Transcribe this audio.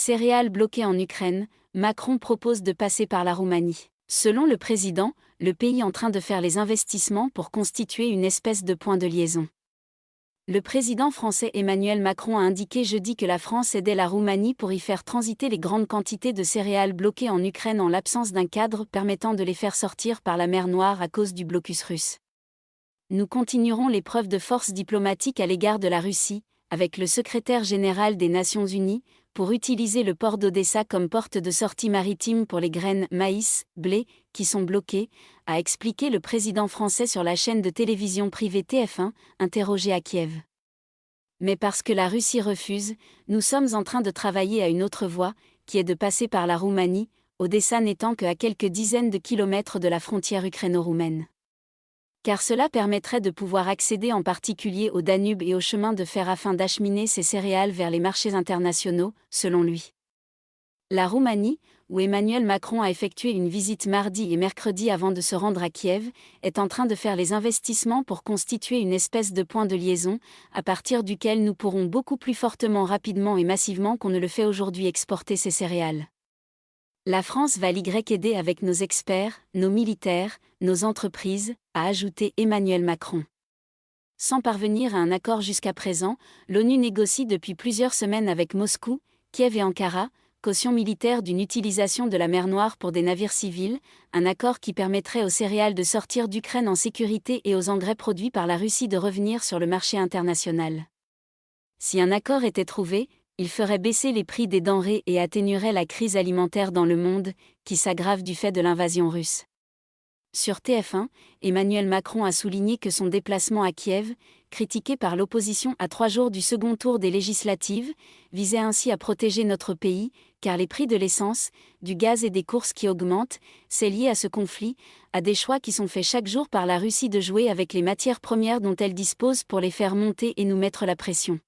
Céréales bloquées en Ukraine, Macron propose de passer par la Roumanie. Selon le président, le pays est en train de faire les investissements pour constituer une espèce de point de liaison. Le président français Emmanuel Macron a indiqué jeudi que la France aidait la Roumanie pour y faire transiter les grandes quantités de céréales bloquées en Ukraine en l'absence d'un cadre permettant de les faire sortir par la mer Noire à cause du blocus russe. Nous continuerons les preuves de force diplomatique à l'égard de la Russie, avec le secrétaire général des Nations Unies, pour utiliser le port d'Odessa comme porte de sortie maritime pour les graines maïs, blé, qui sont bloquées, a expliqué le président français sur la chaîne de télévision privée TF1, interrogé à Kiev. Mais parce que la Russie refuse, nous sommes en train de travailler à une autre voie, qui est de passer par la Roumanie, Odessa n'étant qu'à quelques dizaines de kilomètres de la frontière ukraino-roumaine. Car cela permettrait de pouvoir accéder en particulier au Danube et au chemin de fer afin d'acheminer ces céréales vers les marchés internationaux, selon lui. La Roumanie, où Emmanuel Macron a effectué une visite mardi et mercredi avant de se rendre à Kiev, est en train de faire les investissements pour constituer une espèce de point de liaison, à partir duquel nous pourrons beaucoup plus fortement, rapidement et massivement qu'on ne le fait aujourd'hui exporter ces céréales. La France va l'aider avec nos experts, nos militaires, nos entreprises, a ajouté Emmanuel Macron. Sans parvenir à un accord jusqu'à présent, l'ONU négocie depuis plusieurs semaines avec Moscou, Kiev et Ankara, caution militaire d'une utilisation de la mer Noire pour des navires civils, un accord qui permettrait aux céréales de sortir d'Ukraine en sécurité et aux engrais produits par la Russie de revenir sur le marché international. Si un accord était trouvé, il ferait baisser les prix des denrées et atténuerait la crise alimentaire dans le monde, qui s'aggrave du fait de l'invasion russe. Sur TF1, Emmanuel Macron a souligné que son déplacement à Kiev, critiqué par l'opposition à 3 jours du second tour des législatives, visait ainsi à protéger notre pays, car les prix de l'essence, du gaz et des courses qui augmentent, c'est lié à ce conflit, à des choix qui sont faits chaque jour par la Russie de jouer avec les matières premières dont elle dispose pour les faire monter et nous mettre la pression.